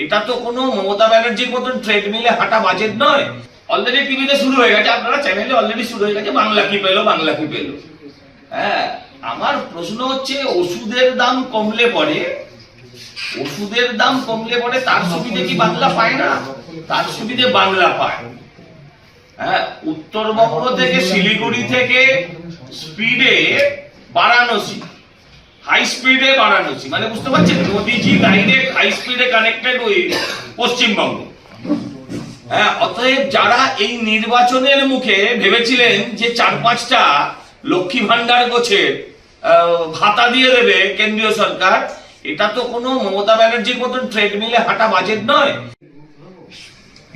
এটা তো কোনো মমতা ব্যানার্জির মতন ট্রেডমিলে হাঁটা বাজেট নয়। অলরেডি টিভিতে শুরু হয়ে গেছে, আপনারা চ্যানেলে অলরেডি শুরু হয়ে গেছে বাংলা কি পেলো বাংলা কি পেলো। হ্যাঁ, আমার প্রশ্ন হচ্ছে ওষুধের দাম কমলে পরে তার সুবিধে কি বাংলা পায় না? তার সুবিধে বাংলা পায়। হ্যাঁ, উত্তরবঙ্গ থেকে শিলিগুড়ি থেকে স্পিডে বারাণসী, হাই স্পিডে বারাণসী, মানে বুঝতে পারছেন মোদিজি ডাইরেক্ট হাই স্পিডে কানেক্টেড ওই পশ্চিমবঙ্গ। হ্যাঁ, অতএব যারা এই নির্বাচনের মুখে ভেবেছিলেন যে 4-5টা লক্ষ্মী ভান্ডার গোছের ভাতা দিয়ে দেবে কেন্দ্রীয় সরকার, এটা তো কোনো মমতা ব্যানার্জির মতন ট্রেডমিলে হাঁটা বাজেট নয়।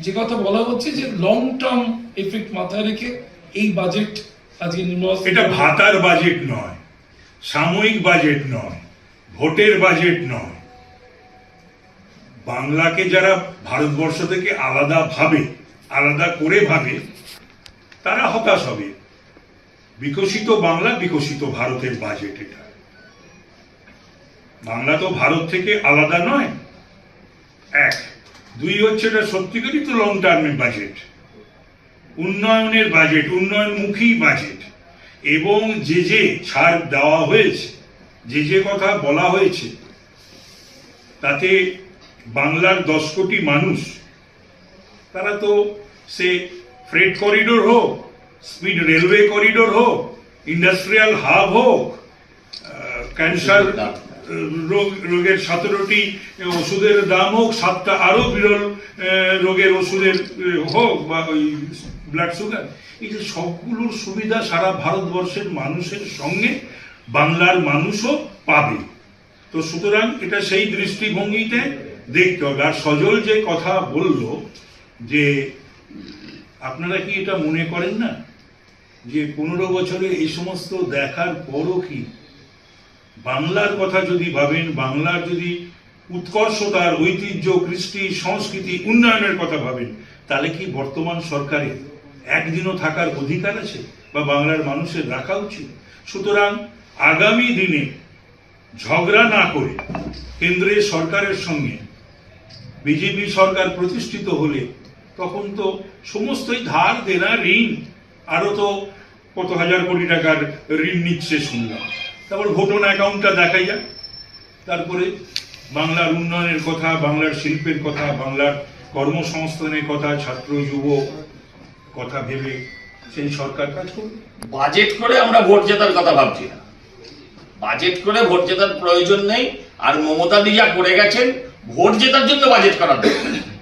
যে কথা বলা হচ্ছে যে লং টার্ম এফেক্ট মাথায় রেখে এই বাজেট আজকে নির্বাচন, এটা ভাতার বাজেট নয়, সাময়িক বাজেট নয়, ভোটের বাজেট নয়। বাংলাকে যারা ভারতবর্ষ থেকে আলাদা করে ভাবে তারা হতাশ হবে। বিকশিত বাংলা, বিকশিত ভারতের বাজেট এটা। বাংলা তো ভারত থেকে আলাদা নয়, 1। 2 হচ্ছে এটা সত্যিকারই তো লং টার্মের বাজেট, উন্নয়নের বাজেট, উন্নয়নমুখী বাজেট। এবং যে ছাড় দেওয়া হয়েছে, যে কথা বলা হয়েছে, তাতে বাংলার 10 কোটি মানুষ, তারা তো সে ফ্রেট করিডোর হোক, স্পিড রেলওয়ে করিডোর হোক, ইন্ডাস্ট্রিয়াল হাব হোক, ক্যান্সার রোগের 17টি ওষুধের দাম হোক, 7টা আরো বিরল রোগের ওষুধের হোক, বা ওই ব্লাড সুগার, এই যে সবগুলোর সুবিধা সারা ভারতবর্ষের মানুষের সঙ্গে বাংলার মানুষও পাবে। তো সুতরাং এটা সেই দৃষ্টিভঙ্গিতে দেখতে হবে। আর সজল যে কথা বলল যে আপনারা কি এটা মনে করেন না যে 15 বছরে এই সমস্ত দেখার পরও কি বাংলার কথা যদি ভাবেন, বাংলার যদি উৎকর্ষতার, ঐতিহ্য, কৃষ্টি, সংস্কৃতি, উন্নয়নের কথা ভাবেন, তাহলে কি বর্তমান সরকারের একদিনও থাকার অধিকার আছে বা বাংলার মানুষের রাখা উচিত? সুতরাং আগামী দিনে ঝগড়া না করে কেন্দ্রের সরকারের সঙ্গে বিজেপি সরকার প্রতিষ্ঠিত হলে তখন তো সমস্তই ধার দেনা, ঋণ, আরো তো কত হাজার কোটি টাকার ঋণ নিচ্ছে শুনলাম। তারপর ভোটন অ্যাকাউন্টটা দেখাই যাক, তারপরে বাংলার উন্নয়নের কথা, বাংলার শিল্পের কথা, বাংলার কর্মসংস্থানের কথা, ছাত্র যুব কথা ভেবে সেই সরকার কাজ করবে। বাজেট করে আমরা ভোট জেতার কথা ভাবছি না, বাজেট করে ভোট জেতার প্রয়োজন নেই। আর মমতা দি যা করে গেছেন, ভোট জেতার জন্য বাজেট করার দরকার।